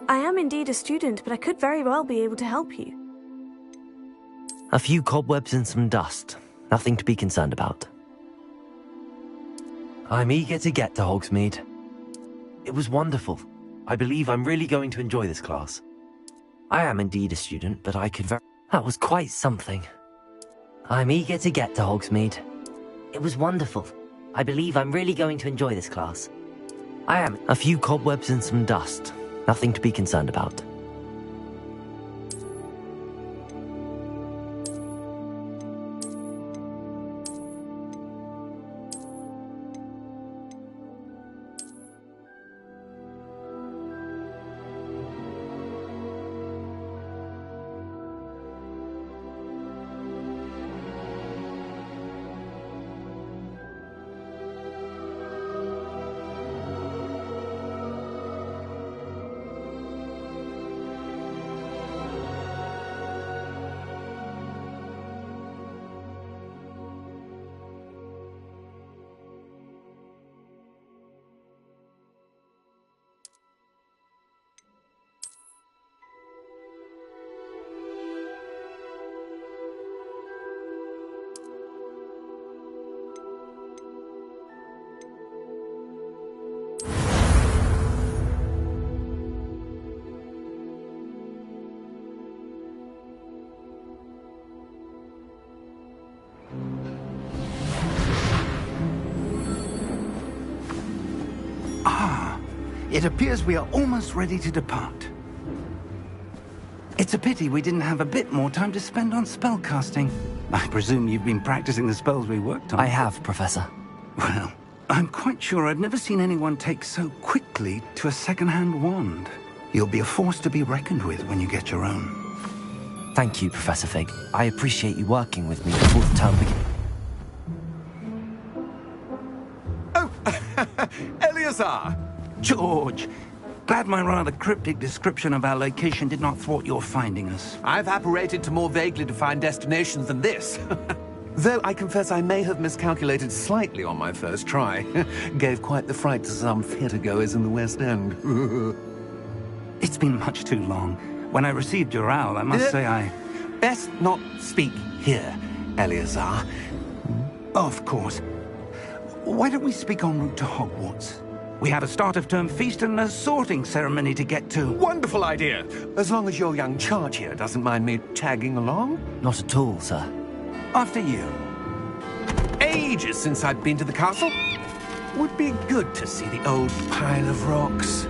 I am indeed a student, but I could very well be able to help you. A few cobwebs and some dust. Nothing to be concerned about. I'm eager to get to Hogsmeade. It was wonderful. I believe I'm really going to enjoy this class. I am indeed a student, but I could That was quite something. I'm eager to get to Hogsmeade. It was wonderful. I believe I'm really going to enjoy this class. I am. A few cobwebs and some dust. Nothing to be concerned about. It appears we are almost ready to depart. It's a pity we didn't have a bit more time to spend on spellcasting. I presume you've been practicing the spells we worked on. I have, Professor. Well, I'm quite sure I've never seen anyone take so quickly to a second-hand wand. You'll be a force to be reckoned with when you get your own. Thank you, Professor Fig. I appreciate you working with me before the term begins. Oh, Eleazar! George! Glad my rather cryptic description of our location did not thwart your finding us. I've apparated to more vaguely defined destinations than this. Though I confess I may have miscalculated slightly on my first try. Gave quite the fright to some theatre-goers in the West End. It's been much too long. When I received your owl, I must say I... Best not speak here, Eleazar. Of course. Why don't we speak en route to Hogwarts? We have a start-of-term feast and a sorting ceremony to get to. Wonderful idea! As long as your young charge here doesn't mind me tagging along. Not at all, sir. After you. Ages since I've been to the castle. Would be good to see the old pile of rocks.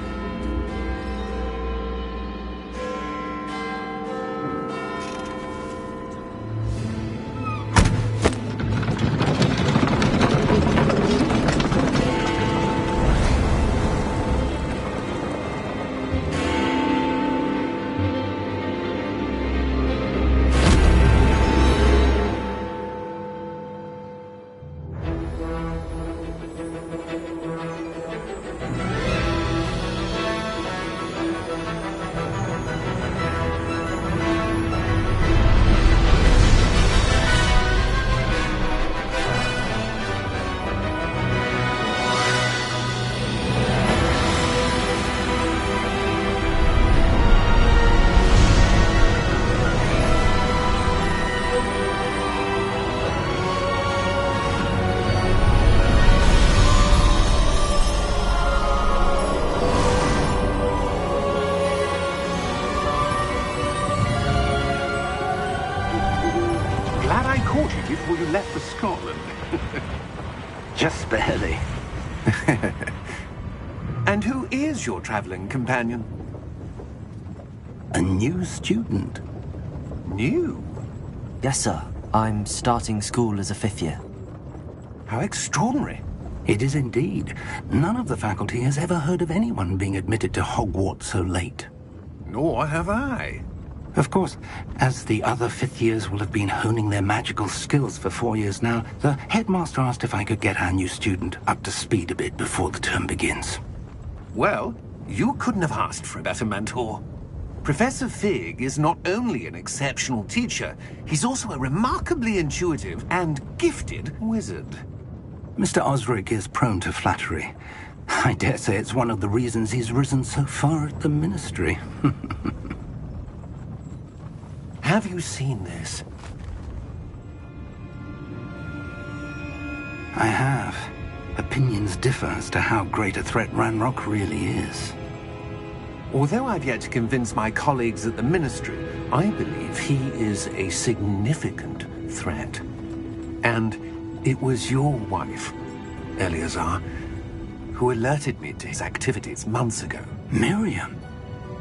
Before you left for Scotland. Just barely. And who is your traveling companion? A new student. New? Yes, sir. I'm starting school as a 5th year. How extraordinary. It is indeed. None of the faculty has ever heard of anyone being admitted to Hogwarts so late. Nor have I. Of course, as the other 5th years will have been honing their magical skills for 4 years now, the headmaster asked if I could get our new student up to speed a bit before the term begins. Well, you couldn't have asked for a better mentor. Professor Fig is not only an exceptional teacher, he's also a remarkably intuitive and gifted wizard. Mr. Osric is prone to flattery, I dare say it's one of the reasons he's risen so far at the Ministry. Have you seen this? I have. Opinions differ as to how great a threat Ranrock really is. Although I've yet to convince my colleagues at the Ministry, I believe he is a significant threat. And it was your wife, Eleazar, who alerted me to his activities months ago. Miriam?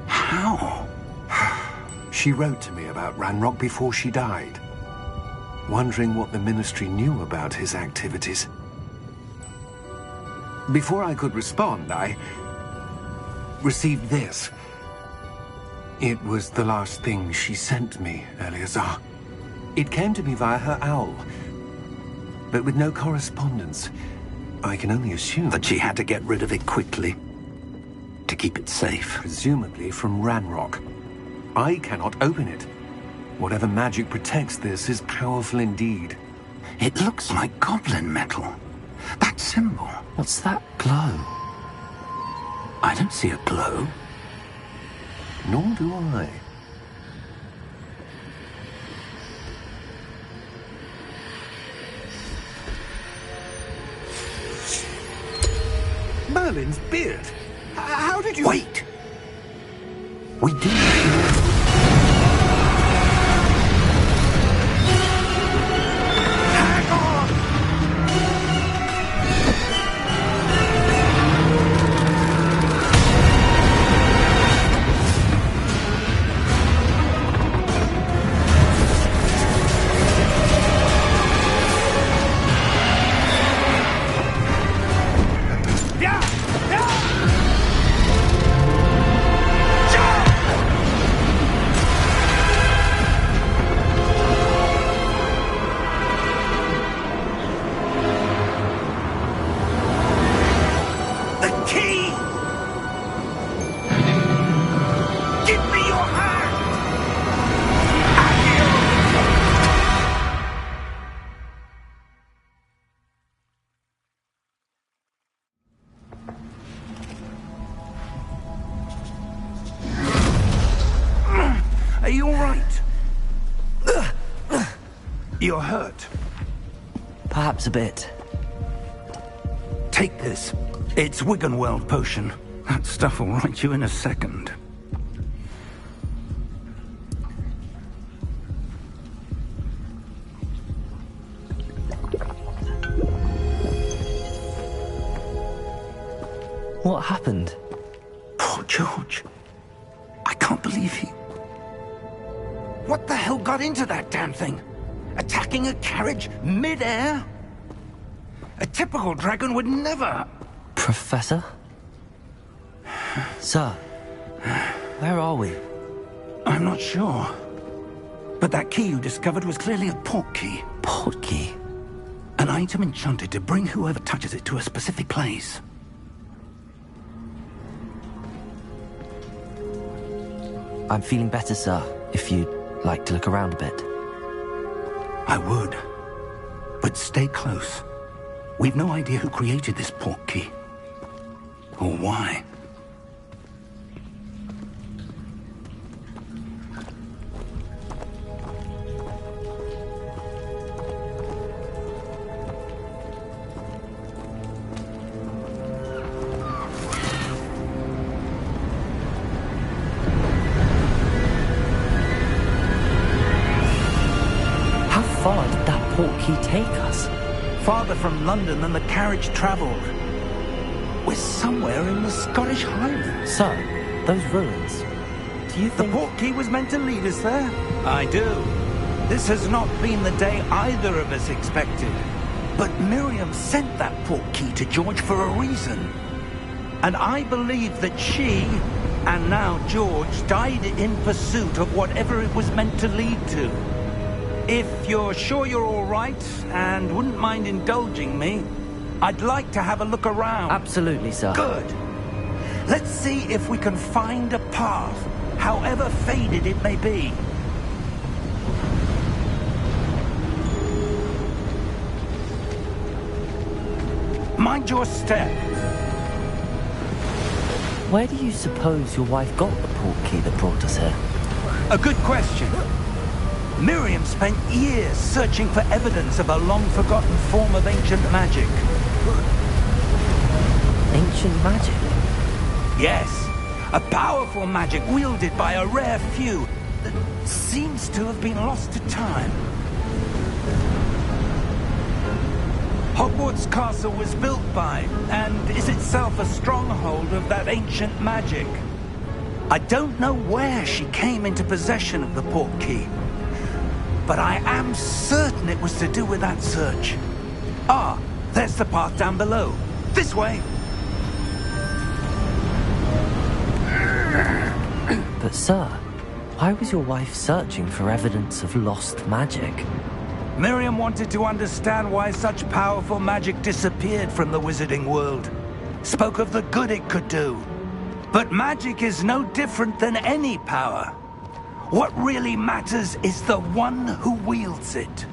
How? She wrote to me about Ranrock before she died, wondering what the Ministry knew about his activities. Before I could respond, I received this. It was the last thing she sent me, Eleazar. It came to me via her owl, but with no correspondence. I can only assume That she had to get rid of it quickly, to keep it safe. presumably from Ranrock. I cannot open it. Whatever magic protects this is powerful indeed. It looks like goblin metal. That symbol. What's that glow? I don't see a glow. Nor do I. Merlin's beard. How did you... Wait! We didn't... Are you all right? You're hurt. Perhaps a bit. Take this. It's Wiggenweld potion. That stuff will right you in a second. What happened? Poor George. I can't believe he... What the hell got into that damn thing? Attacking a carriage mid-air? A typical dragon would never... Professor? Sir, where are we? I'm not sure. But that key you discovered was clearly a port key. Port key? An item enchanted to bring whoever touches it to a specific place. I'm feeling better, sir, if you'd like to look around a bit. I would. But stay close. We've no idea who created this port key. Or why. How far did that port key take us? Farther from London than the carriage travelled. We're somewhere in the Scottish Highlands. Sir, those ruins. Do you The think... port key was meant to lead us there? I do. This has not been the day either of us expected. But Miriam sent that port key to George for a reason. And I believe that she, and now George, died in pursuit of whatever it was meant to lead to. If you're sure you're all right, and wouldn't mind indulging me, I'd like to have a look around. Absolutely, sir. Good. Let's see if we can find a path, however faded it may be. Mind your step. Where do you suppose your wife got the portkey that brought us here? A good question. Miriam spent years searching for evidence of a long-forgotten form of ancient magic. Ancient magic? Yes, a powerful magic wielded by a rare few that seems to have been lost to time. Hogwart's castle was built by, and is itself a stronghold of that ancient magic. I don't know where she came into possession of the portkey, but I am certain it was to do with that search. Ah, there's the path down below. This way! But sir, why was your wife searching for evidence of lost magic? Miriam wanted to understand why such powerful magic disappeared from the wizarding world. Spoke of the good it could do. But magic is no different than any power. What really matters is the one who wields it.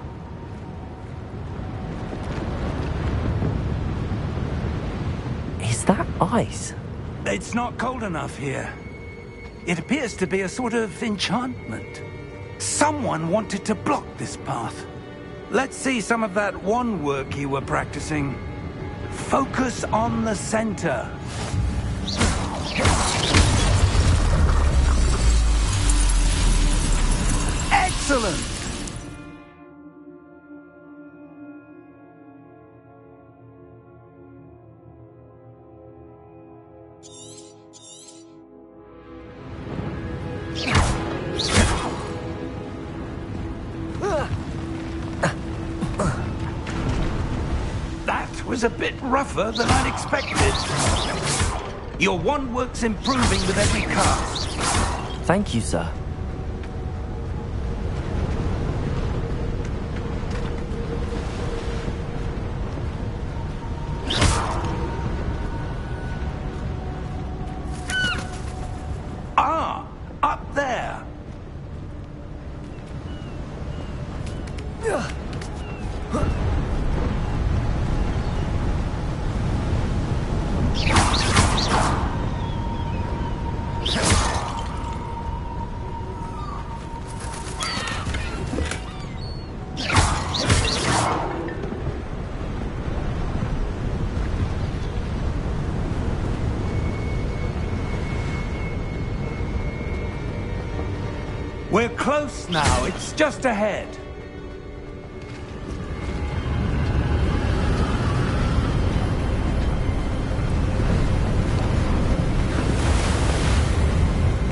Is that ice? It's not cold enough here. It appears to be a sort of enchantment. Someone wanted to block this path. Let's see some of that wand work you were practicing. Focus on the center. Excellent! That was a bit rougher than I'd expected. Your wand work's improving with every cast. Thank you, sir. Ah, up there. We're close now. It's just ahead.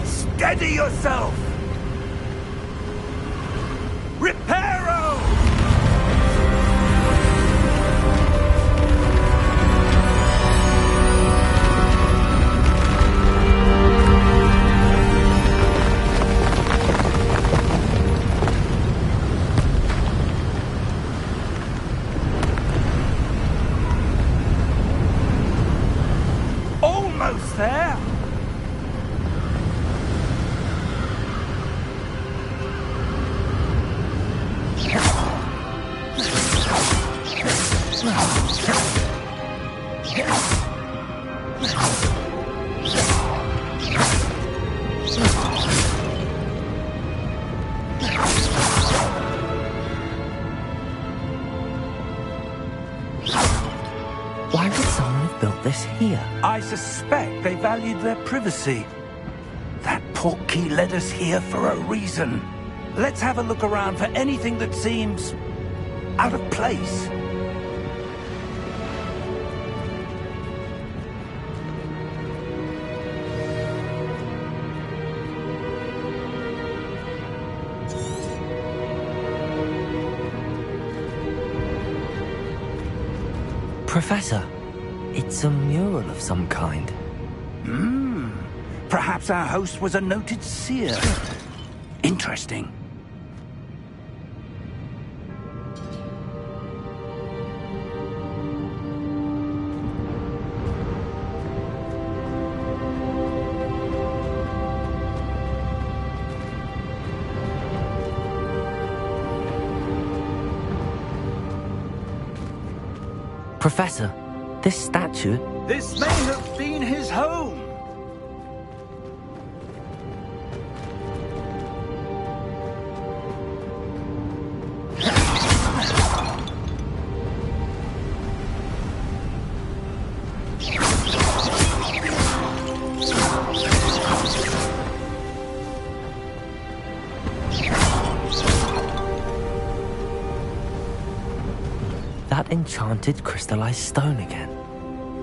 Steady yourself! Reparo! Almost there! Why would someone have built this here? I suspect they valued their privacy. That portkey led us here for a reason. Let's have a look around for anything that seems out of place. Professor, it's a mural of some kind. Perhaps our host was a noted seer. Interesting. Professor, this statue... This may have been his home. That enchanted crystallized stone again.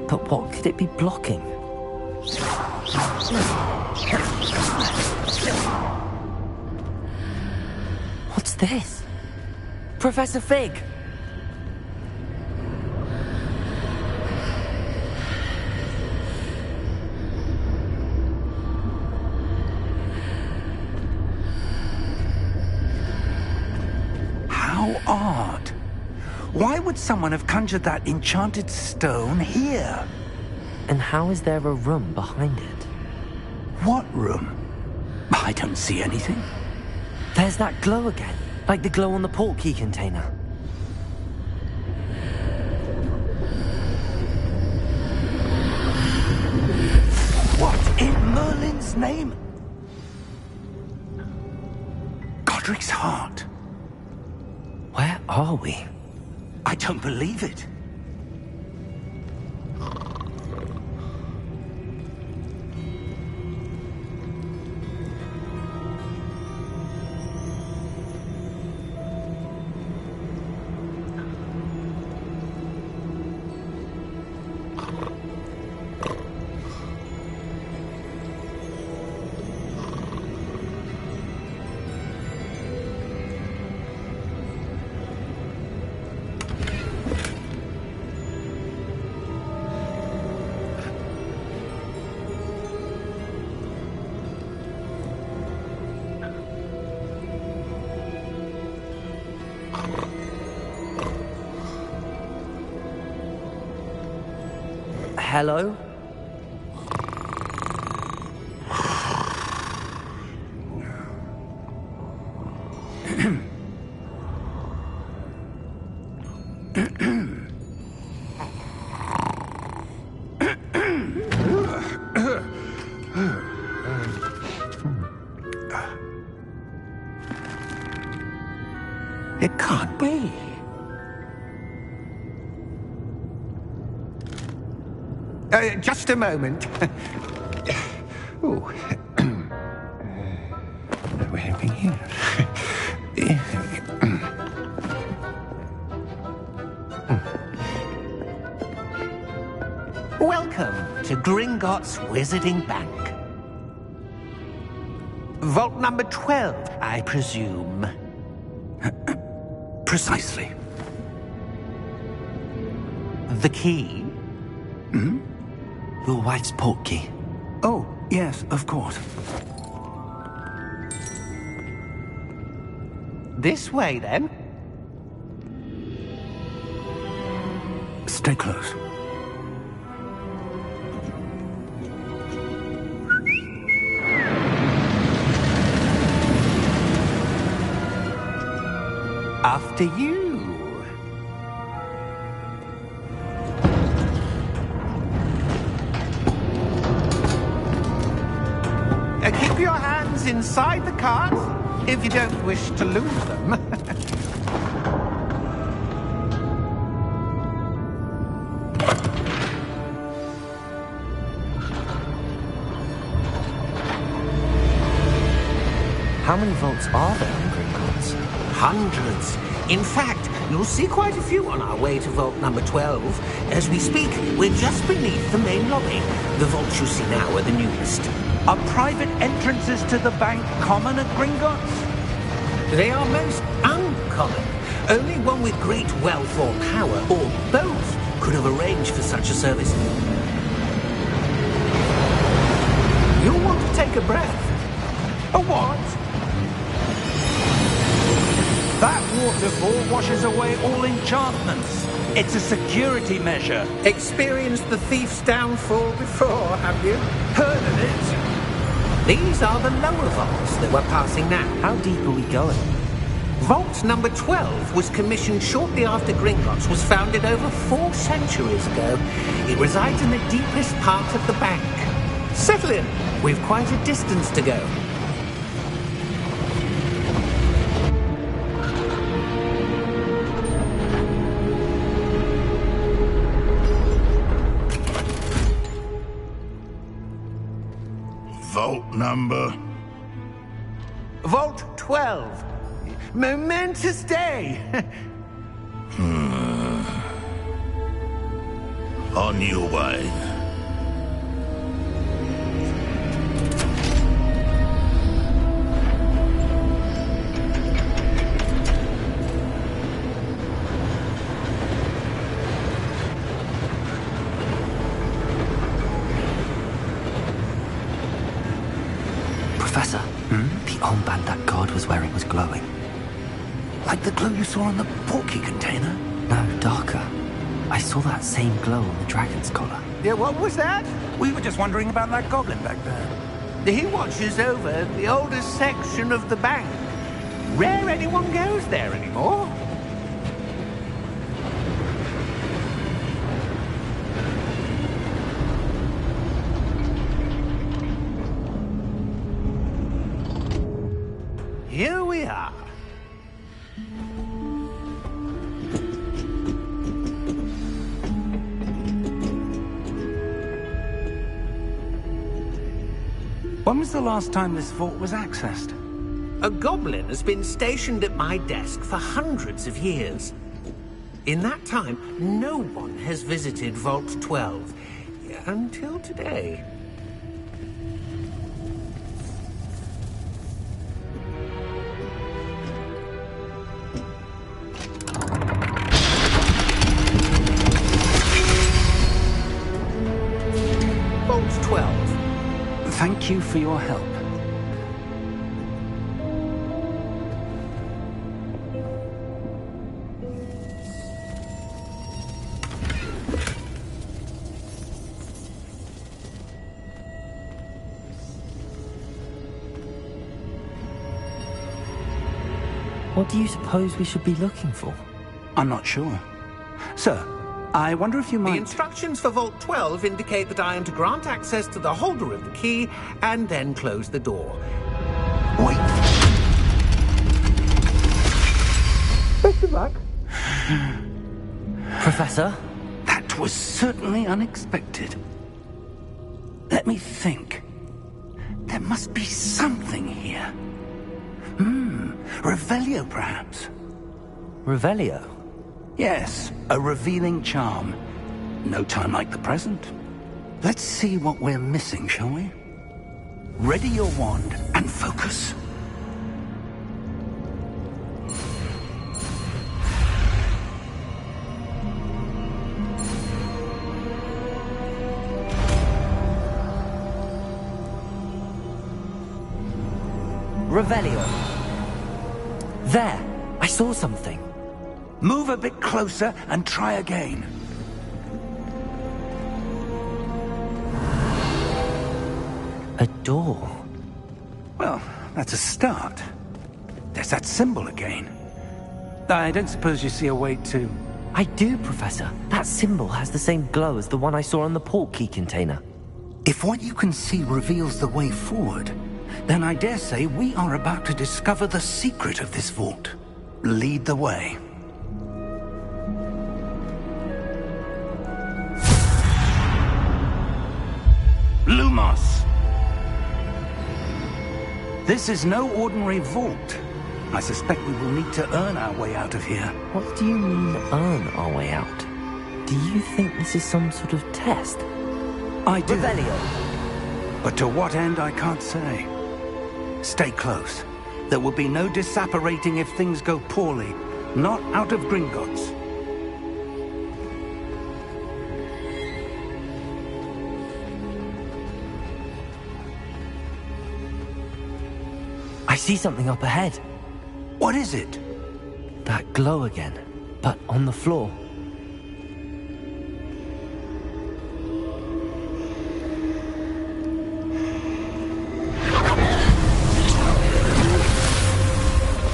But what could it be blocking? What's this? Professor Fig! How odd. Why would someone have conjured that enchanted stone here? And how is there a room behind it? What room? I don't see anything. There's that glow again, like the glow on the portkey container. What in Merlin's name? Godric's heart. Where are we? I don't believe it. Hello? It can't be. Just a moment. Oh. We're having here. Welcome to Gringotts Wizarding Bank. Vault number 12, I presume. Precisely. The key? Hmm? Your wife's portkey. Oh, yes, of course. This way, then. Stay close. After you. Keep your hands inside the cart if you don't wish to lose them. How many vaults are there in Gringotts? Hundreds. In fact, you'll see quite a few on our way to vault number 12. As we speak, we're just beneath the main lobby. The vaults you see now are the newest. Are private entrances to the bank common at Gringotts? They are most uncommon. Only one with great wealth or power, or both, could have arranged for such a service. You'll want to take a breath. A what? That waterfall washes away all enchantments. It's a security measure. Experienced the thief's downfall before, have you? Heard of it? These are the lower vaults that we're passing now. How deep are we going? Vault number 12 was commissioned shortly after Gringotts was founded over 4 centuries ago. It resides in the deepest part of the bank. Settle in. We've quite a distance to go. Vault number? Vault 12. Momentous day. On your way. Professor, the armband that guard was wearing was glowing. Like the glow you saw on the portkey container? No, darker. I saw that same glow on the dragon's collar. Yeah, what was that? We were just wondering about that goblin back there. He watches over the oldest section of the bank. Rare anyone goes there anymore. Here we are. When was the last time this vault was accessed? A goblin has been stationed at my desk for hundreds of years. In that time, no one has visited Vault 12. Until today. Vault 12. Thank you for your help. What do you suppose we should be looking for? I'm not sure. Sir, I wonder if you The might... instructions for Vault 12 indicate that I am to grant access to the holder of the key and then close the door. Wait. Best of luck. Professor? That was certainly unexpected. Let me think. There must be something here. Revelio, perhaps? Revelio? Yes, a revealing charm. No time like the present. Let's see what we're missing, shall we? Ready your wand and focus. Revelio. There! I saw something. Move a bit closer and try again. A door. Well, that's a start. There's that symbol again. I don't suppose you see a way to... I do, Professor. That symbol has the same glow as the one I saw on the portkey container. If what you can see reveals the way forward, then I dare say we are about to discover the secret of this vault. Lead the way. Lumos! This is no ordinary vault. I suspect we will need to earn our way out of here. What do you mean, earn our way out? Do you think this is some sort of test? I do. Revelio! But to what end, I can't say. Stay close. There will be no disapparating if things go poorly. Not out of Gringotts. I see something up ahead. What is it? That glow again, but on the floor.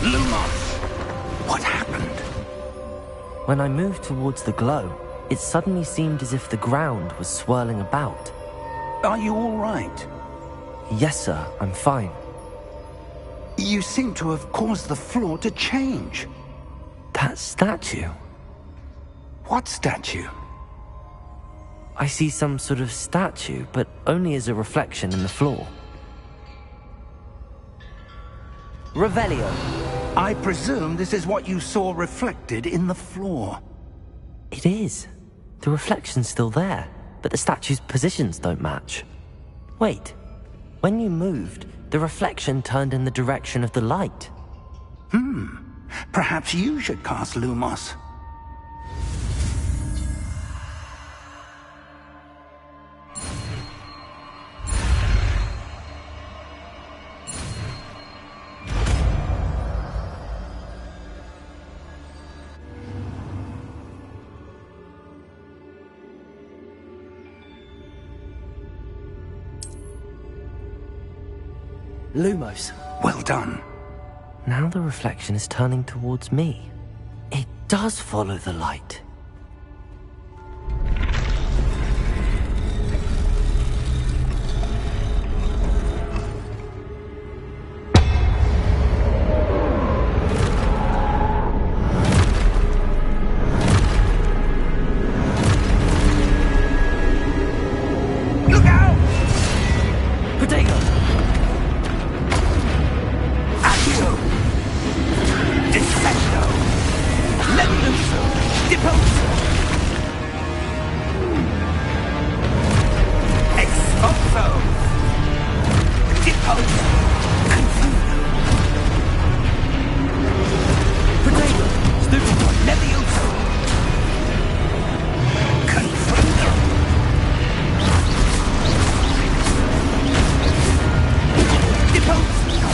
Lumos! What happened? When I moved towards the glow, it suddenly seemed as if the ground was swirling about. Are you all right? Yes, sir, I'm fine. You seem to have caused the floor to change. That statue? What statue? I see some sort of statue, but only as a reflection in the floor. Revelio! I presume this is what you saw reflected in the floor. It is. The reflection's still there, but the statue's positions don't match. Wait, when you moved, the reflection turned in the direction of the light. Perhaps you should cast Lumos. Lumos. Well done. Now the reflection is turning towards me. It does follow the light. Look out! Potato! Accio! Descendo! Leviluso! Deposo! Exposo! Deposo! Confuso! Potato! Stupid one! Levioso! Confundo! Deposo!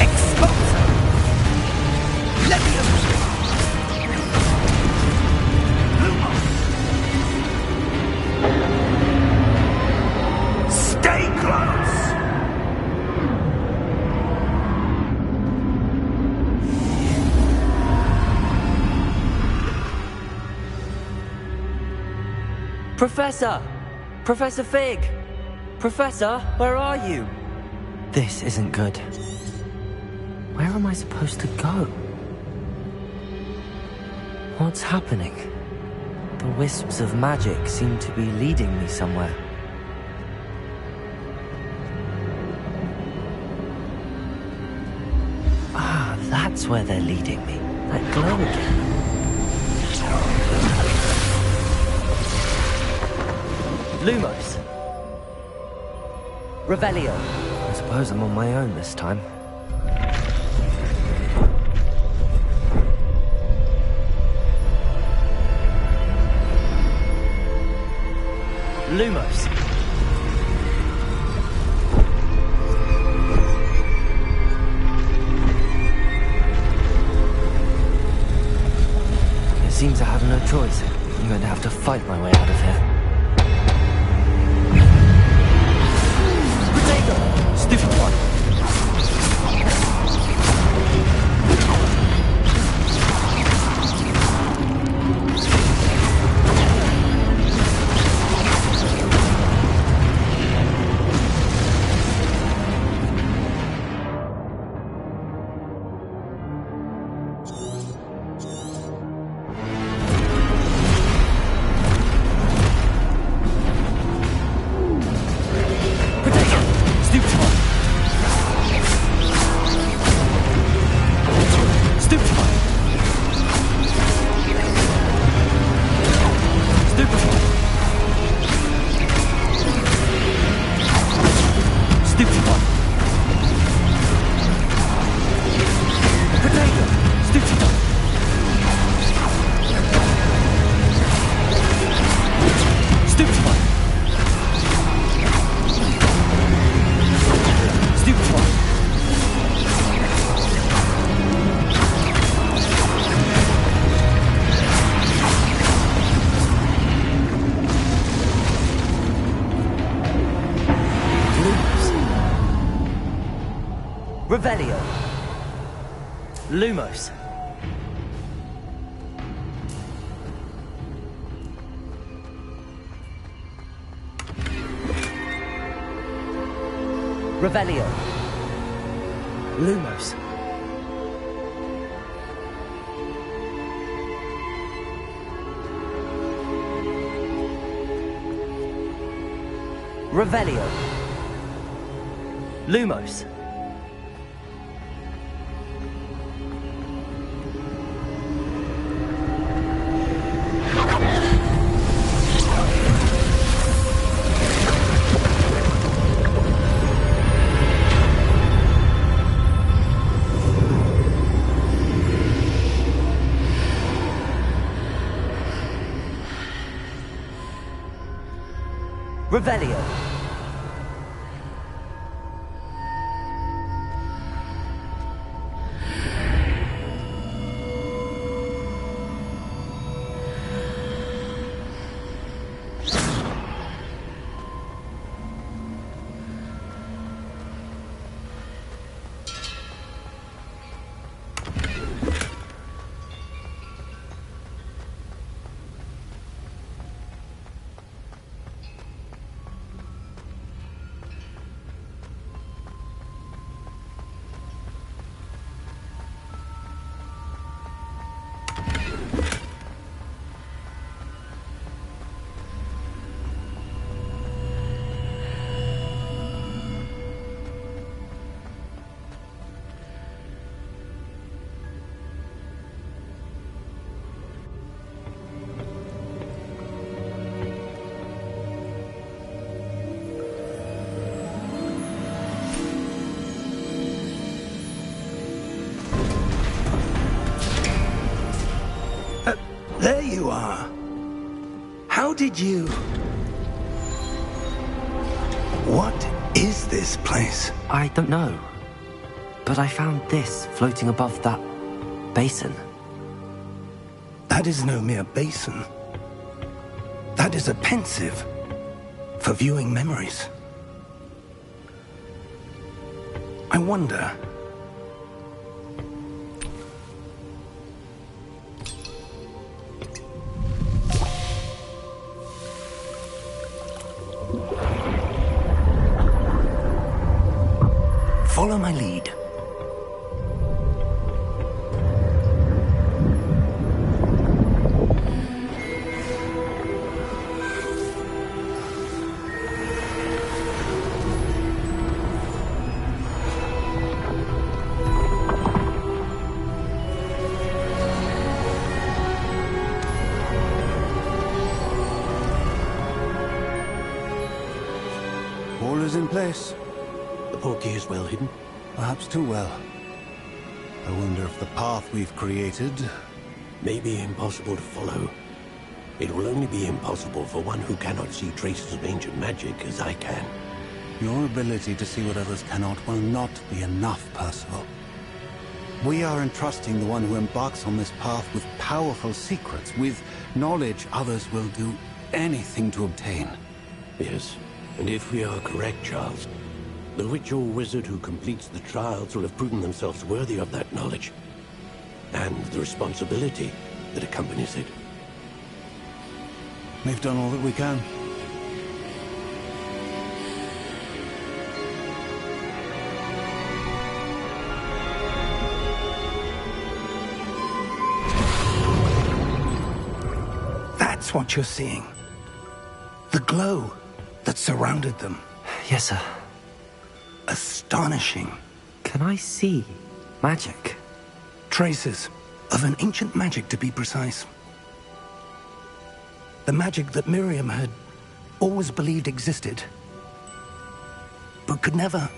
Exposo! Levioso! Lumos! Stay close! Professor! Professor Fig! Professor, where are you? This isn't good. Where am I supposed to go? What's happening? The wisps of magic seem to be leading me somewhere. Ah, that's where they're leading me. That glow again. Lumos. Revelio. I suppose I'm on my own this time. Lumos. It seems I have no choice. I'm going to have to fight my way out of here. Stupid one. Revelio. Lumos. Revelio. Lumos. Revelio. Lumos. Revelio. There you are. How did you... What is this place? I don't know. But I found this floating above that basin. That is no mere basin. That is a pensive for viewing memories. I wonder... Follow my lead. All is in place. The portkey is well hidden. Perhaps too well. I wonder if the path we've created... May be impossible to follow. It will only be impossible for one who cannot see traces of ancient magic as I can. Your ability to see what others cannot will not be enough, Percival. We are entrusting the one who embarks on this path with powerful secrets, with knowledge others will do anything to obtain. Yes, and if we are correct, Charles, the witch or wizard who completes the trials will have proven themselves worthy of that knowledge, and the responsibility that accompanies it. We've done all that we can. That's what you're seeing. The glow that surrounded them. Yes, sir. Astonishing. Can I see magic? Traces of an ancient magic, to be precise. The magic that Miriam had always believed existed, but could never.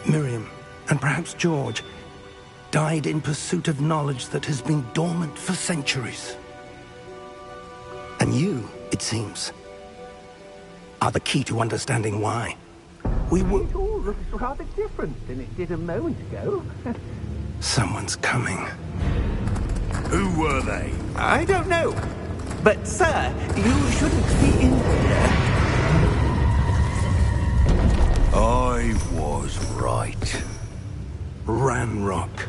Miriam, and perhaps George, died in pursuit of knowledge that has been dormant for centuries. And you, it seems, are the key to understanding why. We were... It all looks rather different than it did a moment ago. Someone's coming. Who were they? I don't know. But, sir, you shouldn't be in here. I was right. Ranrock.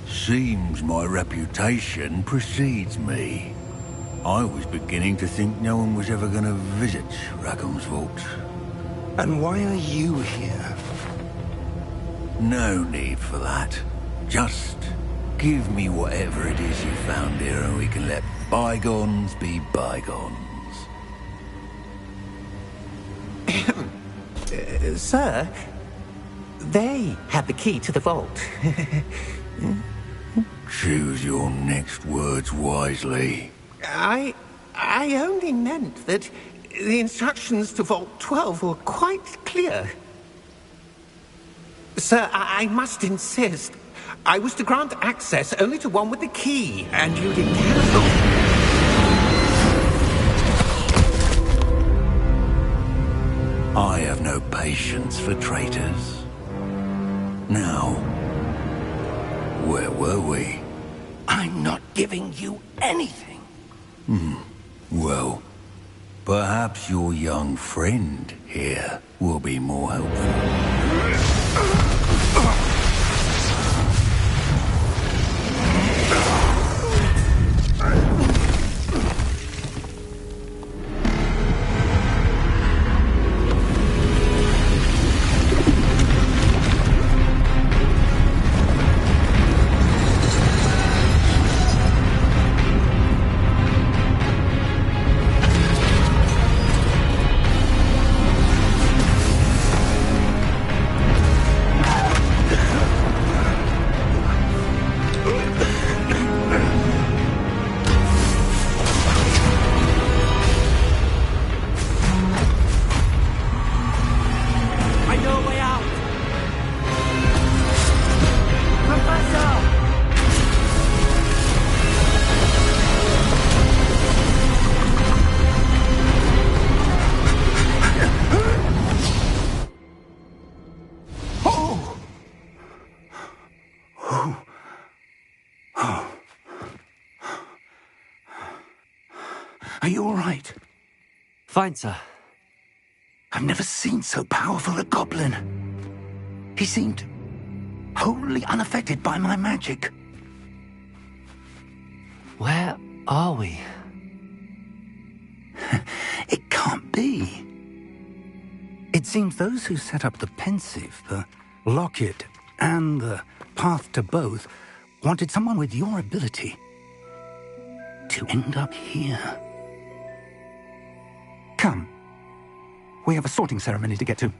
Seems my reputation precedes me. I was beginning to think no one was ever going to visit Rackham's vault. And why are you here? No need for that. Just give me whatever it is you found here and we can let bygones be bygones. Sir, they had the key to the vault. Choose your next words wisely. I only meant that the instructions to Vault 12 were quite clear. Sir, I must insist. I was to grant access only to one with the key, and you didn't cancel. I have no patience for traitors. Now, where were we? I'm not giving you anything. Well, perhaps your young friend here will be more helpful. Are you all right? Fine, sir. I've never seen so powerful a goblin. He seemed wholly unaffected by my magic. Where are we? It can't be. It seems those who set up the pensive, the locket, and the path to both wanted someone with your ability to end up here. Come. We have a sorting ceremony to get to.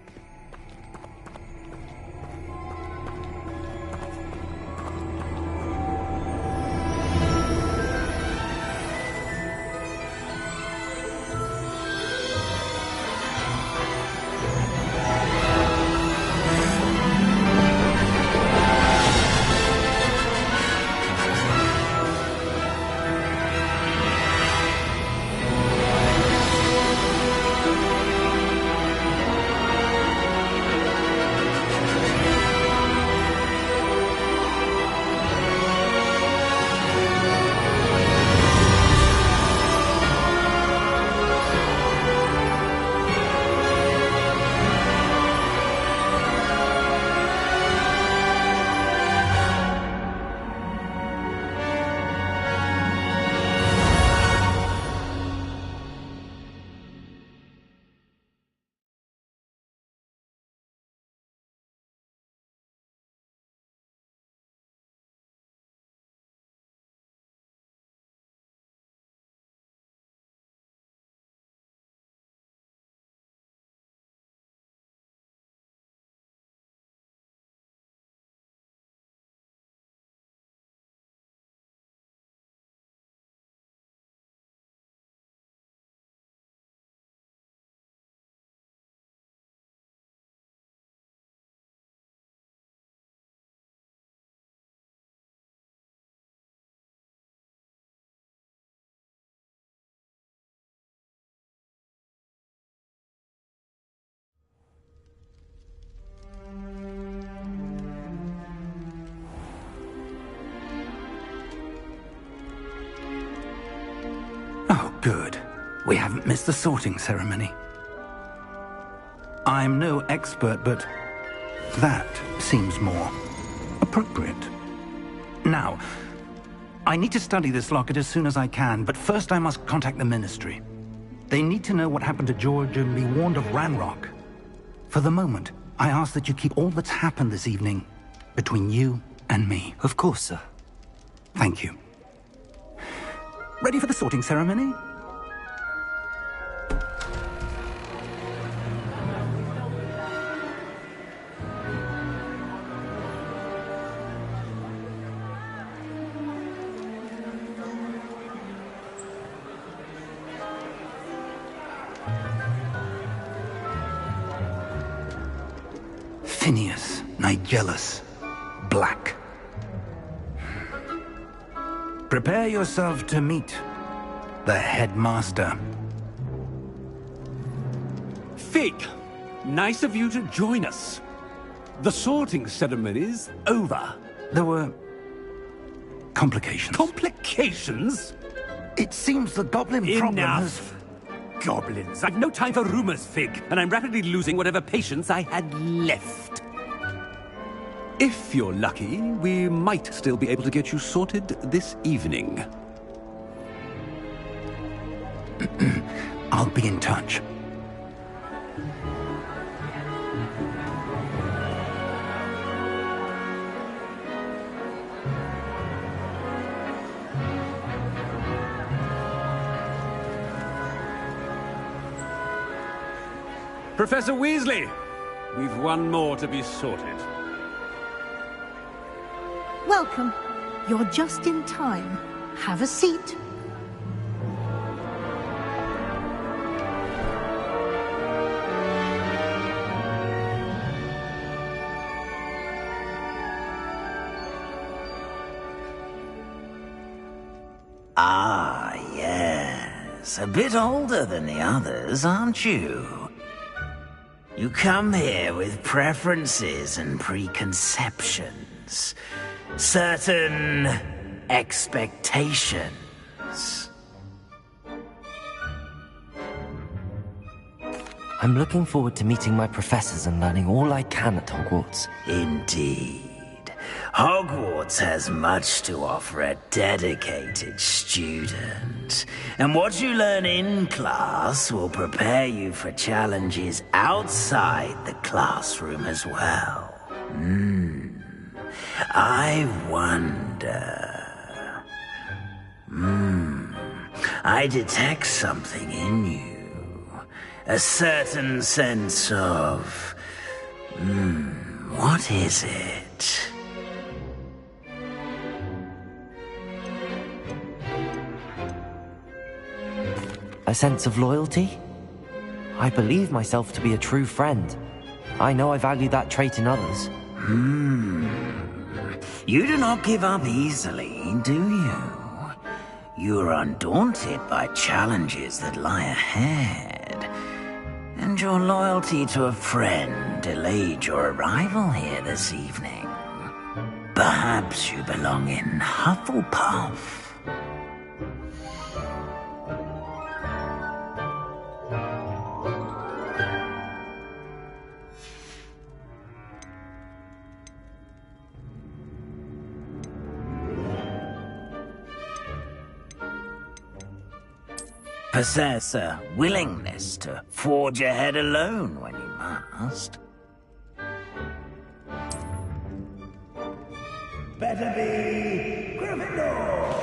Oh, good. We haven't missed the sorting ceremony. I'm no expert, but that seems more appropriate. Now, I need to study this locket as soon as I can, but first I must contact the Ministry. They need to know what happened to George and be warned of Ranrock. For the moment, I ask that you keep all that's happened this evening between you and me. Of course, sir. Thank you. Ready for the sorting ceremony? Phineas, Nigellus, Black. Prepare yourself to meet the headmaster. Fig, Nice of you to join us. The sorting ceremony's over. There were complications. Complications? It seems the goblin problem has... Enough! Goblins. I've no time for rumors, Fig, and I'm rapidly losing whatever patience I had left. If you're lucky, we might still be able to get you sorted this evening. I'll be in touch. Professor Weasley, we've one more to be sorted. Welcome. You're just in time. Have a seat. Ah, yes. A bit older than the others, aren't you? You come here with preferences and preconceptions. Certain expectations. I'm looking forward to meeting my professors and learning all I can at Hogwarts. Indeed. Hogwarts has much to offer a dedicated student. And what you learn in class will prepare you for challenges outside the classroom as well. I wonder... I detect something in you. A certain sense of... what is it? A sense of loyalty? I believe myself to be a true friend. I know I value that trait in others. You do not give up easily, do you? You are undaunted by challenges that lie ahead. And your loyalty to a friend delayed your arrival here this evening. Perhaps you belong in Hufflepuff. Possess a willingness to forge ahead alone when you must. Better be Gryffindor!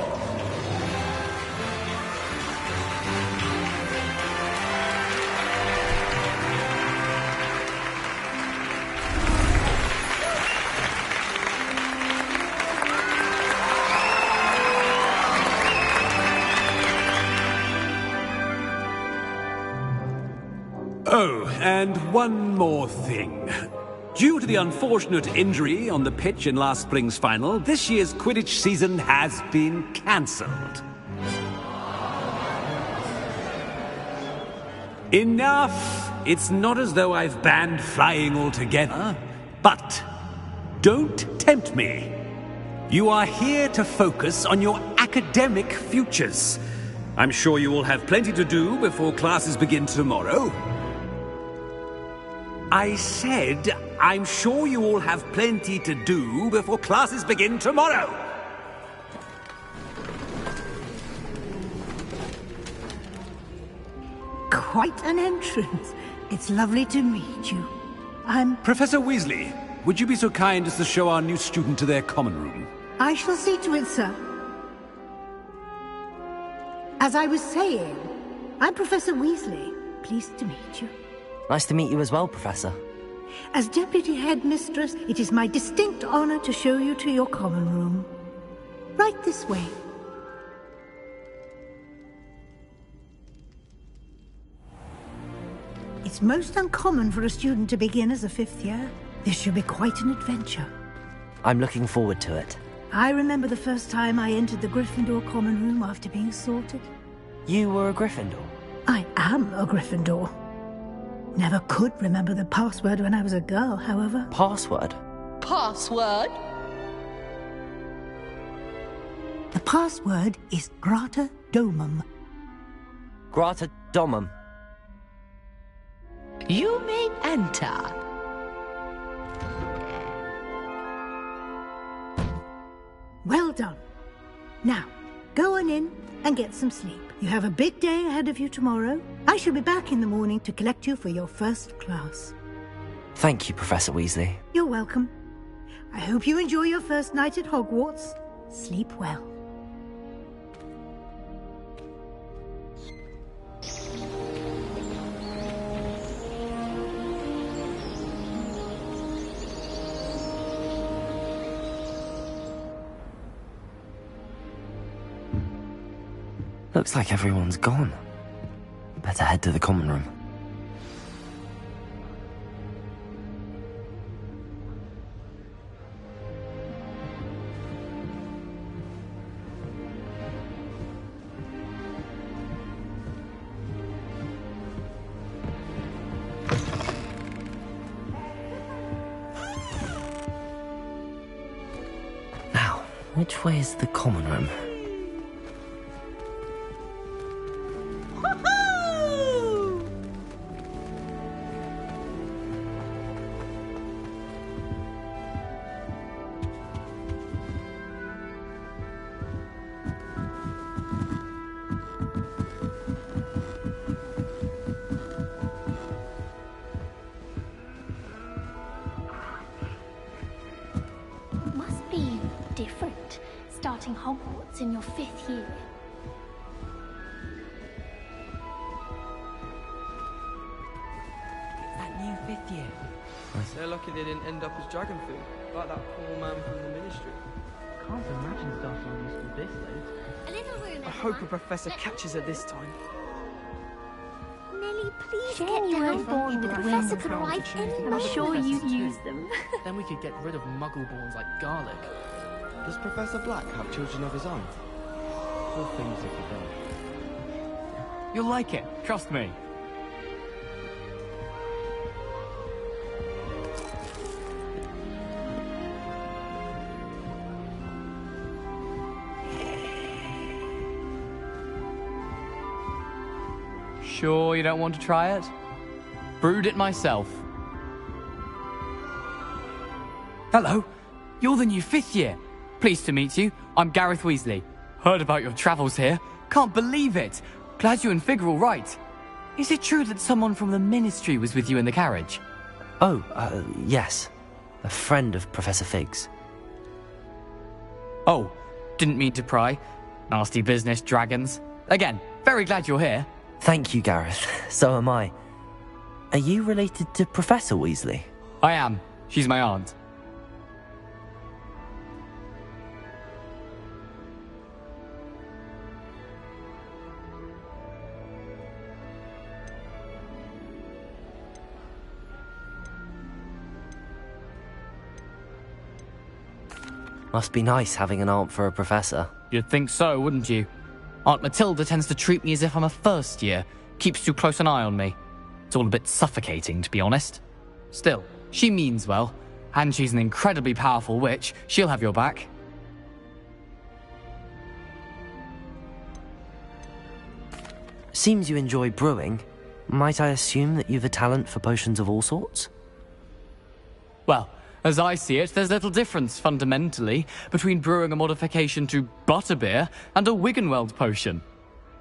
Oh, and one more thing. Due to the unfortunate injury on the pitch in last spring's final, this year's Quidditch season has been cancelled. Enough! It's not as though I've banned flying altogether, but don't tempt me. You are here to focus on your academic futures. I'm sure you will have plenty to do before classes begin tomorrow. I said, I'm sure you all have plenty to do before classes begin tomorrow. Quite an entrance. It's lovely to meet you. I'm... Professor Weasley, would you be so kind as to show our new student to their common room? I shall see to it, sir. As I was saying, I'm Professor Weasley. Pleased to meet you. Nice to meet you as well, Professor. As Deputy Headmistress, it is my distinct honor to show you to your common room. Right this way. It's most uncommon for a student to begin as a fifth year. This should be quite an adventure. I'm looking forward to it. I remember the first time I entered the Gryffindor common room after being sorted. You were a Gryffindor? I am a Gryffindor. Never could remember the password when I was a girl, however. Password? Password? The password is Grata Domum. Grata Domum. You may enter. Well done. Now, go on in and get some sleep. You have a big day ahead of you tomorrow. I shall be back in the morning to collect you for your first class. Thank you, Professor Weasley. You're welcome. I hope you enjoy your first night at Hogwarts. Sleep well. Looks like everyone's gone. Better head to the common room. Now, which way is the common room? Must be different, starting Hogwarts in your 5th year. It's that new 5th year. They're lucky they didn't end up as dragon food, like that poor man from the ministry. Can't imagine starting on this school this late. A little room, I hope a professor catches her this time. Nelly, please Shame get you down. weren't born The with professor wings. could arrive any I'm moment. sure you'd use them. Then we could get rid of muggle-borns like garlic. Does Professor Black have children of his own? All things if you don't. You'll like it, trust me. Sure you don't want to try it? Brewed it myself. Hello, you're the new 5th year. Pleased to meet you. I'm Gareth Weasley. Heard about your travels here. Can't believe it. Glad you and Fig are all right. Is it true that someone from the Ministry was with you in the carriage? Oh, yes. A friend of Professor Fig's. Oh, didn't mean to pry. Nasty business, dragons. Again, very glad you're here. Thank you, Gareth. So am I. Are you related to Professor Weasley? I am. She's my aunt. Must be nice having an aunt for a professor. You'd think so, wouldn't you? Aunt Matilda tends to treat me as if I'm a first year. Keeps too close an eye on me. It's all a bit suffocating, to be honest. Still, she means well. And she's an incredibly powerful witch. She'll have your back. Seems you enjoy brewing. Might I assume that you've a talent for potions of all sorts? Well, as I see it, there's little difference, fundamentally, between brewing a modification to butterbeer and a Wiggenweld potion.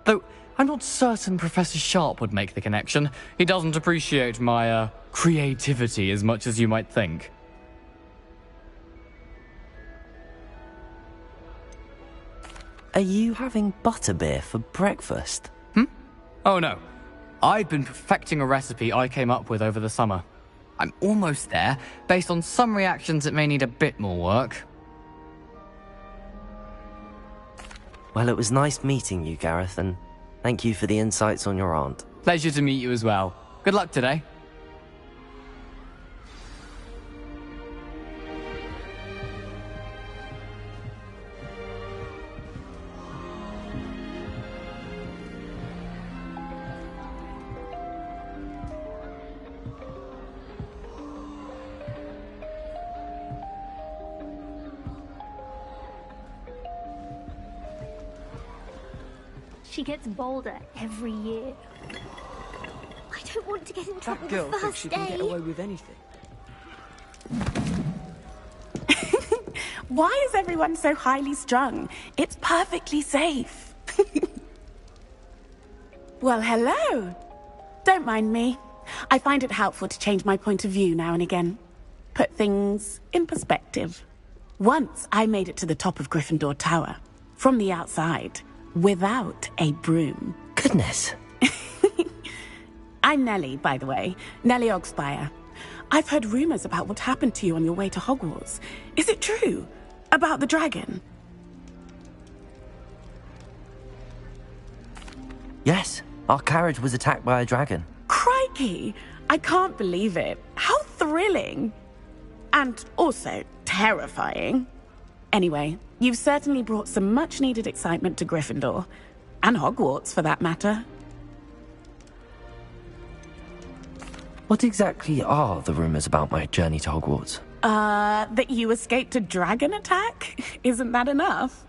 Though, I'm not certain Professor Sharp would make the connection. He doesn't appreciate my, creativity as much as you might think. Are you having butterbeer for breakfast? Oh no. I've been perfecting a recipe I came up with over the summer. I'm almost there, based on some reactions that may need a bit more work. Well, it was nice meeting you, Gareth, and thank you for the insights on your aunt. Pleasure to meet you as well. Good luck today. She gets bolder every year. I don't want to get in trouble That girl the thinks first she day. can get away with anything. Why is everyone so highly strung? It's perfectly safe. Well, hello. Don't mind me. I find it helpful to change my point of view now and again. Put things in perspective. Once I made it to the top of Gryffindor Tower, from the outside, without a broom. Goodness. I'm Nellie, by the way. Nellie Ogspire. I've heard rumors about what happened to you on your way to Hogwarts. Is it true? About the dragon? Yes, our carriage was attacked by a dragon. Crikey! I can't believe it. How thrilling! And also terrifying. Anyway, you've certainly brought some much-needed excitement to Gryffindor. And Hogwarts, for that matter. What exactly are the rumors about my journey to Hogwarts? That you escaped a dragon attack? Isn't that enough?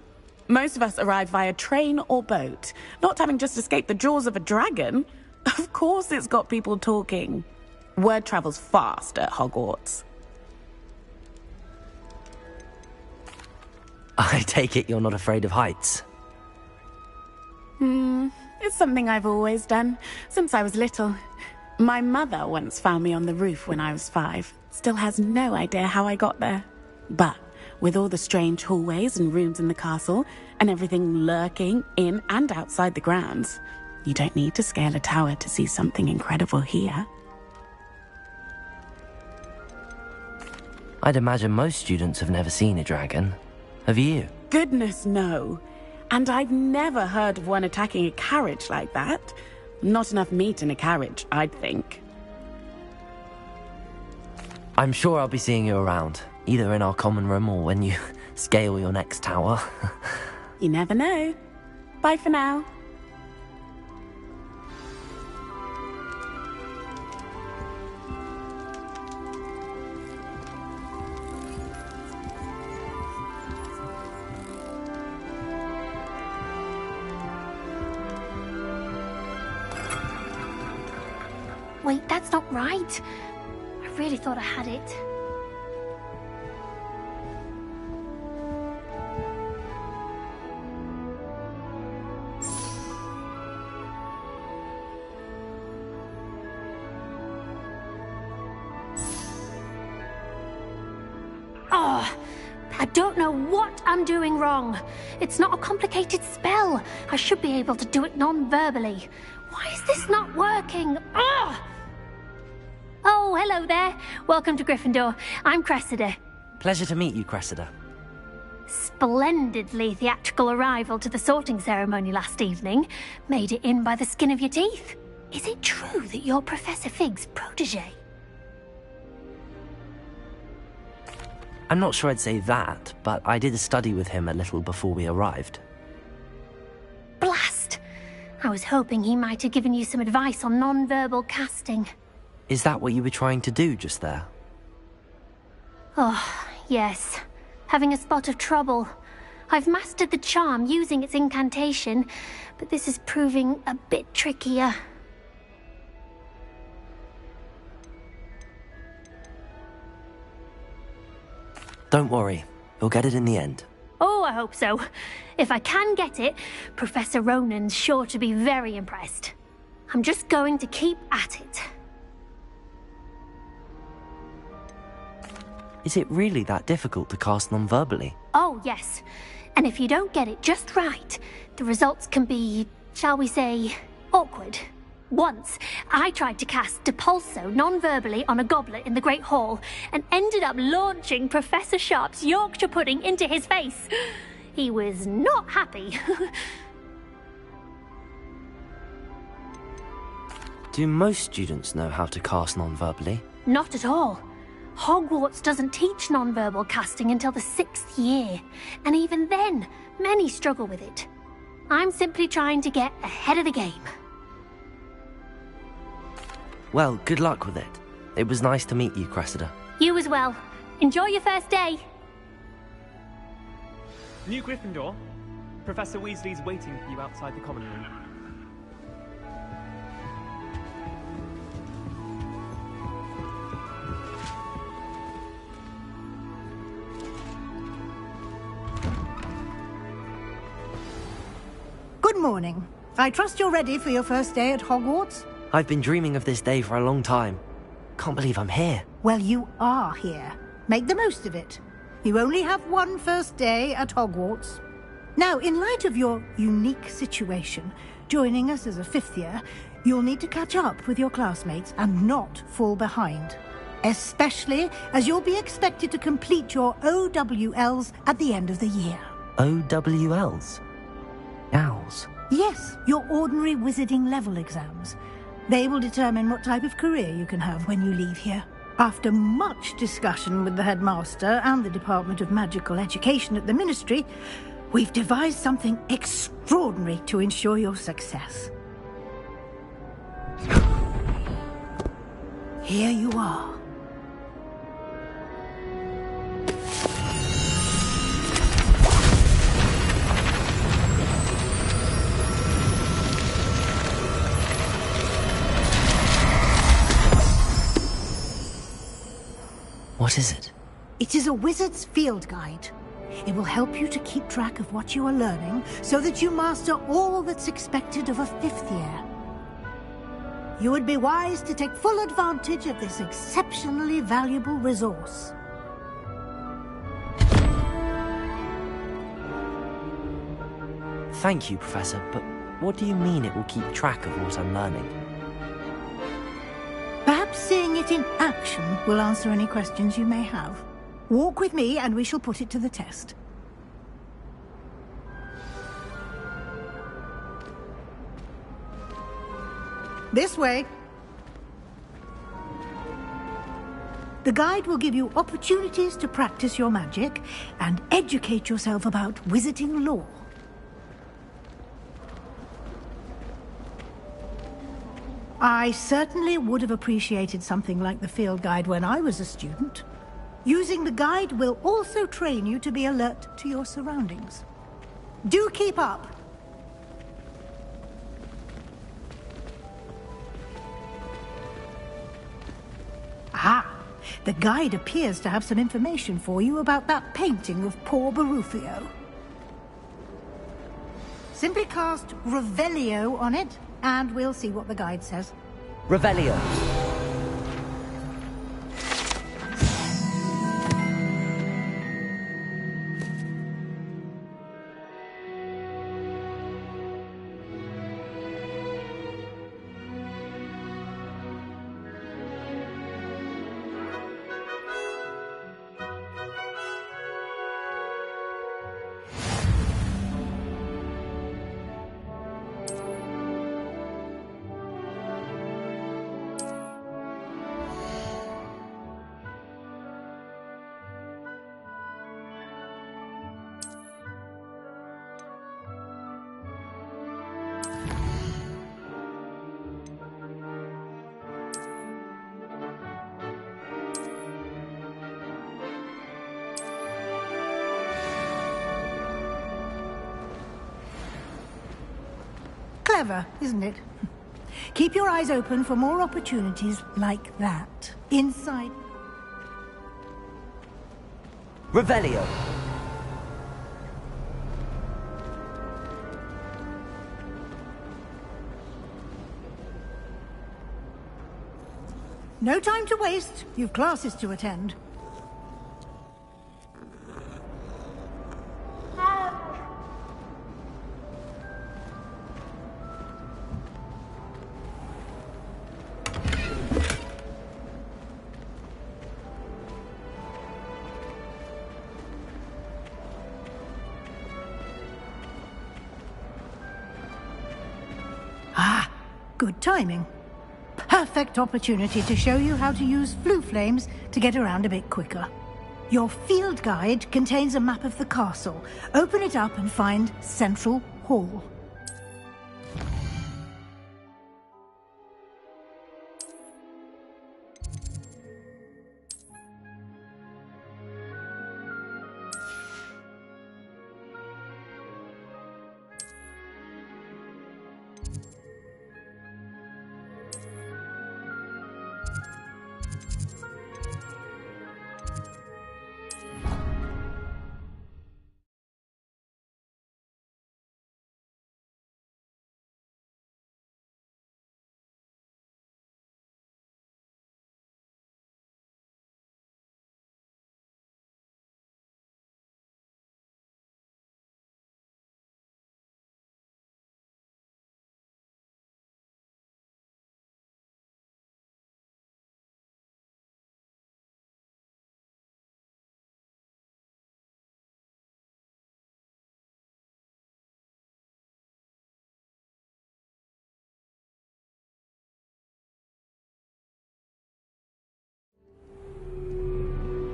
Most of us arrive via train or boat, not having just escaped the jaws of a dragon. Of course it's got people talking. Word travels fast at Hogwarts. I take it you're not afraid of heights. It's something I've always done, since I was little. My mother once found me on the roof when I was 5. Still has no idea how I got there. But with all the strange hallways and rooms in the castle, and everything lurking in and outside the grounds, you don't need to scale a tower to see something incredible here. I'd imagine most students have never seen a dragon. Have you? Goodness, no. And I've never heard of one attacking a carriage like that. Not enough meat in a carriage, I'd think. I'm sure I'll be seeing you around, either in our common room or when you scale your next tower. You never know. Bye for now. Wait, that's not right. I really thought I had it. Oh, I don't know what I'm doing wrong. It's not a complicated spell. I should be able to do it non-verbally. Why is this not working? Ugh! Oh, hello there. Welcome to Gryffindor. I'm Cressida. Pleasure to meet you, Cressida. Splendidly theatrical arrival to the sorting ceremony last evening. Made it in by the skin of your teeth. Is it true that you're Professor Fig's protege? I'm not sure I'd say that, but I did study with him a little before we arrived. Blast! I was hoping he might have given you some advice on non-verbal casting. Is that what you were trying to do just there? Oh, yes. Having a spot of trouble. I've mastered the charm using its incantation, but this is proving a bit trickier. Don't worry, you'll get it in the end. Oh, I hope so. If I can get it, Professor Ronan's sure to be very impressed. I'm just going to keep at it. Is it really that difficult to cast non-verbally? Oh, yes. And if you don't get it just right, the results can be, shall we say, awkward. Once, I tried to cast Depulso non-verbally on a goblet in the Great Hall and ended up launching Professor Sharp's Yorkshire pudding into his face. He was not happy. Do most students know how to cast non-verbally? Not at all. Hogwarts doesn't teach non-verbal casting until the 6th year, and even then, many struggle with it. I'm simply trying to get ahead of the game. Well, good luck with it. It was nice to meet you, Cressida. You as well. Enjoy your first day. New Gryffindor? Professor Weasley's waiting for you outside the common room. Good morning. I trust you're ready for your first day at Hogwarts? I've been dreaming of this day for a long time. Can't believe I'm here. Well, you are here. Make the most of it. You only have one first day at Hogwarts. Now, in light of your unique situation, joining us as a fifth year, you'll need to catch up with your classmates and not fall behind. Especially as you'll be expected to complete your OWLs at the end of the year. OWLs? Owls? Yes, your ordinary wizarding level exams. They will determine what type of career you can have when you leave here. After much discussion with the headmaster and the Department of Magical Education at the Ministry, we've devised something extraordinary to ensure your success. Here you are. What is it? It is a wizard's field guide. It will help you to keep track of what you are learning so that you master all that's expected of a fifth year. You would be wise to take full advantage of this exceptionally valuable resource. Thank you, Professor, but what do you mean it will keep track of what I'm learning? Perhaps seeing it in action will answer any questions you may have. Walk with me and we shall put it to the test. This way. The guide will give you opportunities to practice your magic and educate yourself about wizarding lore. I certainly would have appreciated something like the field guide when I was a student. Using the guide will also train you to be alert to your surroundings. Do keep up! Ah, the guide appears to have some information for you about that painting of poor Barufio. Simply cast Revelio on it, and we'll see what the guide says. Revelio. Clever, isn't it? Keep your eyes open for more opportunities like that. Inside. Revelio. No time to waste. You've classes to attend. Ah, good timing. Perfect opportunity to show you how to use flue flames to get around a bit quicker. Your field guide contains a map of the castle. Open it up and find Central Hall.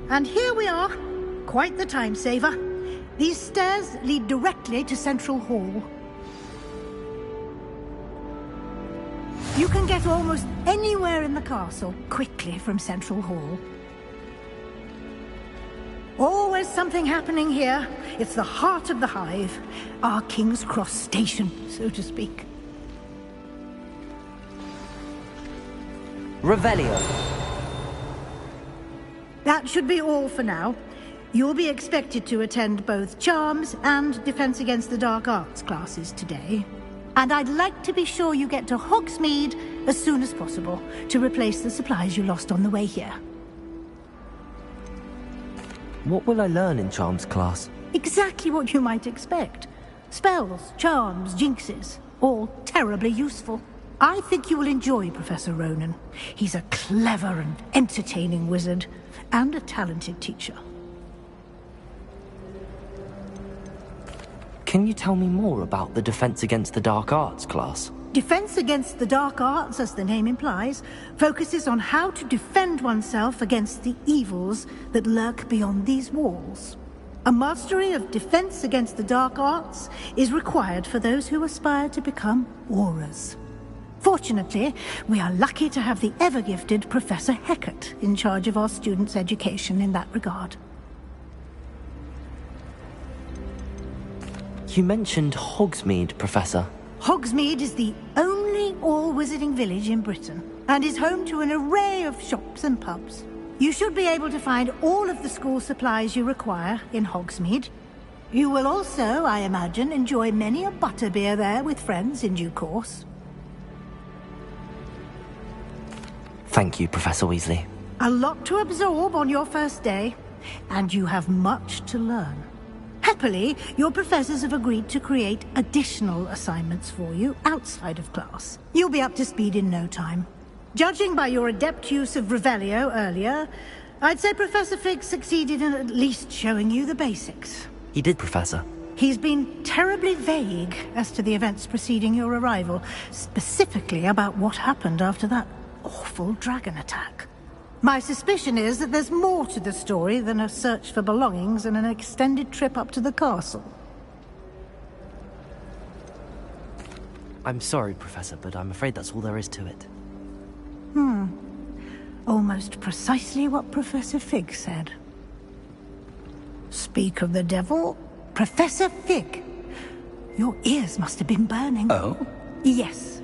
And here we are. Quite the time saver. These stairs lead directly to Central Hall. You can get almost anywhere in the castle quickly from Central Hall. Always something happening here. It's the heart of the hive. Our King's Cross station, so to speak. Revelio. That should be all for now. You'll be expected to attend both Charms and Defense Against the Dark Arts classes today. And I'd like to be sure you get to Hogsmeade as soon as possible to replace the supplies you lost on the way here. What will I learn in Charms class? Exactly what you might expect. Spells, charms, jinxes, all terribly useful. I think you will enjoy Professor Ronan. He's a clever and entertaining wizard, and a talented teacher. Can you tell me more about the Defense Against the Dark Arts class? Defense Against the Dark Arts, as the name implies, focuses on how to defend oneself against the evils that lurk beyond these walls. A mastery of Defense Against the Dark Arts is required for those who aspire to become Aurors. Fortunately, we are lucky to have the ever-gifted Professor Hecat in charge of our students' education in that regard. You mentioned Hogsmeade, Professor. Hogsmeade is the only all-wizarding village in Britain, and is home to an array of shops and pubs. You should be able to find all of the school supplies you require in Hogsmeade. You will also, I imagine, enjoy many a butterbeer there with friends in due course. Thank you, Professor Weasley. A lot to absorb on your first day, and you have much to learn. Happily, your professors have agreed to create additional assignments for you outside of class. You'll be up to speed in no time. Judging by your adept use of Revelio earlier, I'd say Professor Fig succeeded in at least showing you the basics. He did, Professor. He's been terribly vague as to the events preceding your arrival, specifically about what happened after that awful dragon attack. My suspicion is that there's more to the story than a search for belongings and an extended trip up to the castle. I'm sorry, Professor, but I'm afraid that's all there is to it. Almost precisely what Professor Fig said. Speak of the devil, Professor Fig. Your ears must have been burning. Oh? Yes.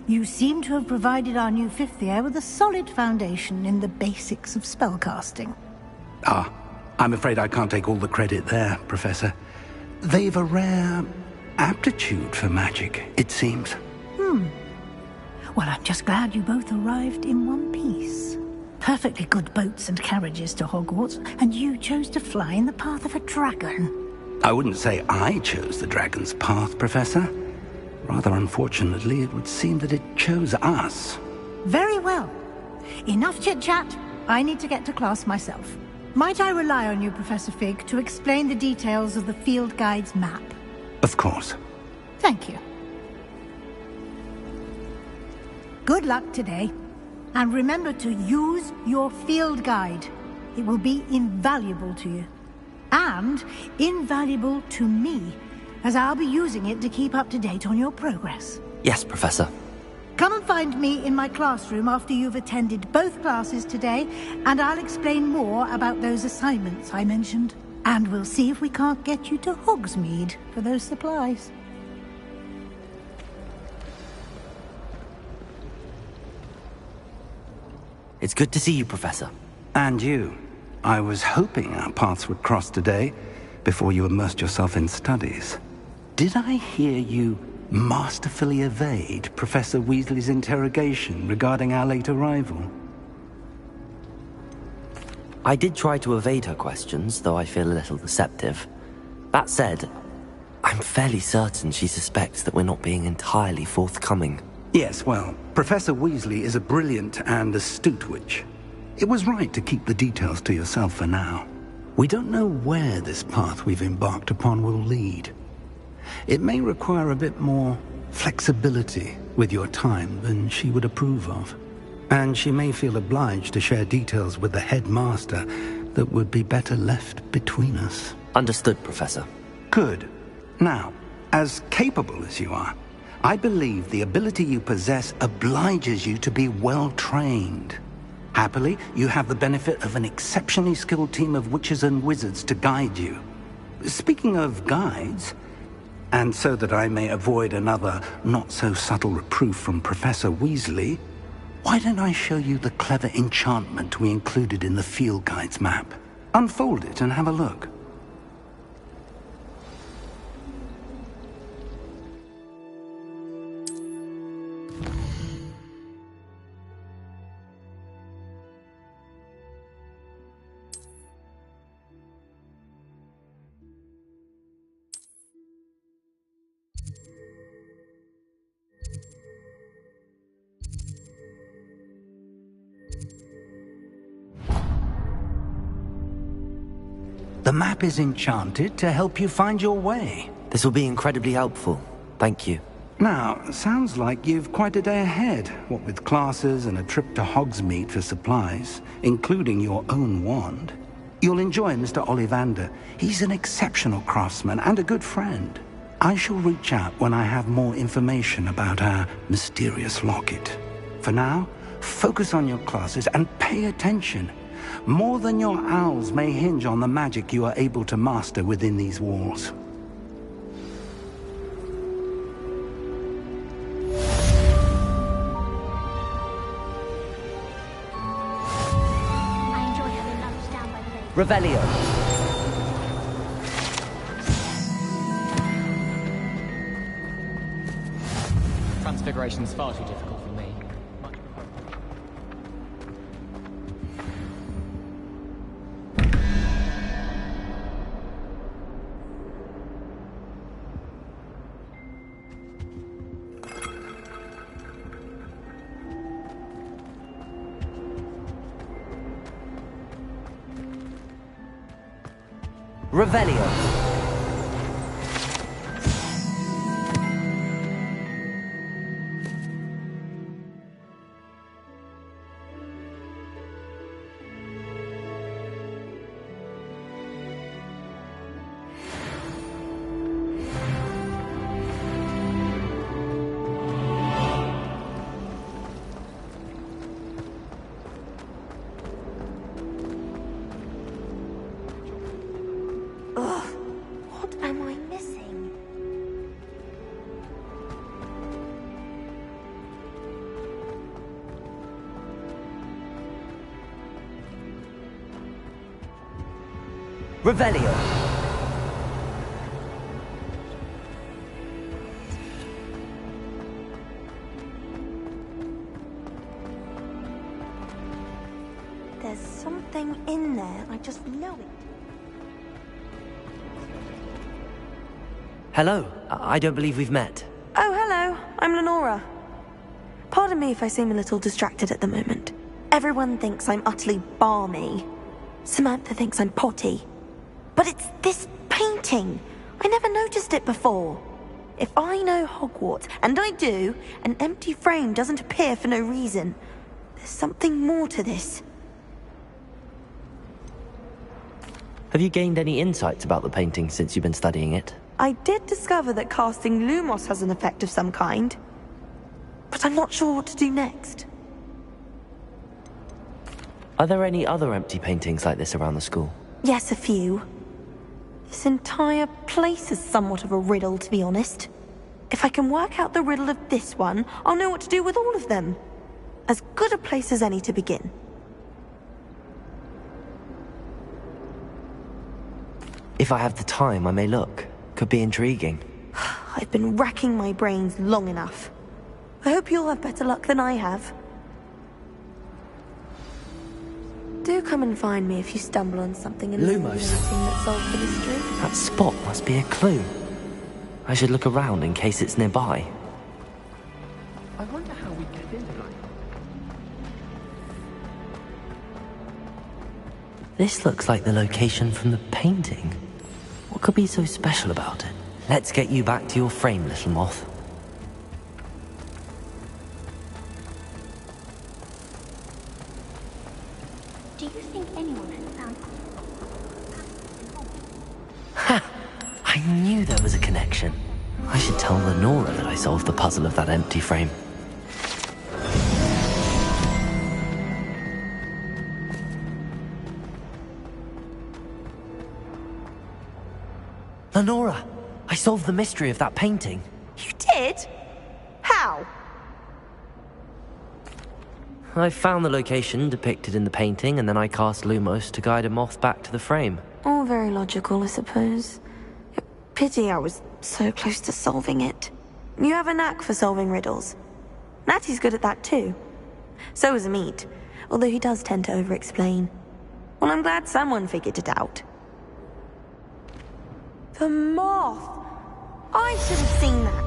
You seem to have provided our new fifth year with a solid foundation in the basics of spellcasting. Ah, I'm afraid I can't take all the credit there, Professor. They've a rare aptitude for magic, it seems. Well, I'm just glad you both arrived in one piece. Perfectly good boats and carriages to Hogwarts, and you chose to fly in the path of a dragon. I wouldn't say I chose the dragon's path, Professor. Rather unfortunately, it would seem that it chose us. Very well. Enough chit-chat. I need to get to class myself. Might I rely on you, Professor Fig, to explain the details of the field guide's map? Of course. Thank you. Good luck today. And remember to use your field guide. It will be invaluable to you. And invaluable to me, as I'll be using it to keep up to date on your progress. Yes, Professor. Come and find me in my classroom after you've attended both classes today, and I'll explain more about those assignments I mentioned. And we'll see if we can't get you to Hogsmeade for those supplies. It's good to see you, Professor. And you. I was hoping our paths would cross today, before you immersed yourself in studies. Did I hear you masterfully evade Professor Weasley's interrogation regarding our late arrival? I did try to evade her questions, though I feel a little deceptive. That said, I'm fairly certain she suspects that we're not being entirely forthcoming. Yes, well, Professor Weasley is a brilliant and astute witch. It was right to keep the details to yourself for now. We don't know where this path we've embarked upon will lead. It may require a bit more flexibility with your time than she would approve of. And she may feel obliged to share details with the headmaster that would be better left between us. Understood, Professor. Good. Now, as capable as you are, I believe the ability you possess obliges you to be well trained. Happily, you have the benefit of an exceptionally skilled team of witches and wizards to guide you. Speaking of guides, and so that I may avoid another not-so-subtle reproof from Professor Weasley, why don't I show you the clever enchantment we included in the field guide's map? Unfold it and have a look. The map is enchanted to help you find your way. This will be incredibly helpful. Thank you. Now, sounds like you've quite a day ahead, what with classes and a trip to Hogsmeade for supplies, including your own wand. You'll enjoy Mr. Ollivander. He's an exceptional craftsman and a good friend. I shall reach out when I have more information about our mysterious locket. For now, focus on your classes and pay attention. More than your owls may hinge on the magic you are able to master within these walls. I enjoy having lunch down by the lake. Revelio. Transfiguration's far too difficult for me. Revelio. Revelio. There's something in there, I just know it. Hello. I don't believe we've met. Oh, hello. I'm Lenora. Pardon me if I seem a little distracted at the moment. Everyone thinks I'm utterly balmy. Samantha thinks I'm potty. But it's this painting. I never noticed it before. If I know Hogwarts, and I do, an empty frame doesn't appear for no reason. There's something more to this. Have you gained any insights about the painting since you've been studying it? I did discover that casting Lumos has an effect of some kind. But I'm not sure what to do next. Are there any other empty paintings like this around the school? Yes, a few. This entire place is somewhat of a riddle, to be honest. If I can work out the riddle of this one, I'll know what to do with all of them. As good a place as any to begin. If I have the time, I may look. Could be intriguing. I've been racking my brains long enough. I hope you'll have better luck than I have. Do come and find me if you stumble on something Lumos. that solves the mystery. That spot must be a clue. I should look around in case it's nearby. I wonder how we get in tonight. This looks like the location from the painting. What could be so special about it? Let's get you back to your frame, little moth. Do you think anyone has found I knew there was a connection. I should tell Lenora that I solved the puzzle of that empty frame. Lenora, I solved the mystery of that painting. You did? How? I found the location depicted in the painting, and then I cast Lumos to guide a moth back to the frame. All very logical, I suppose. Pity I was so close to solving it. You have a knack for solving riddles. Natty's good at that too. So is Amit, although he does tend to over-explain. Well, I'm glad someone figured it out. The moth! I should have seen that.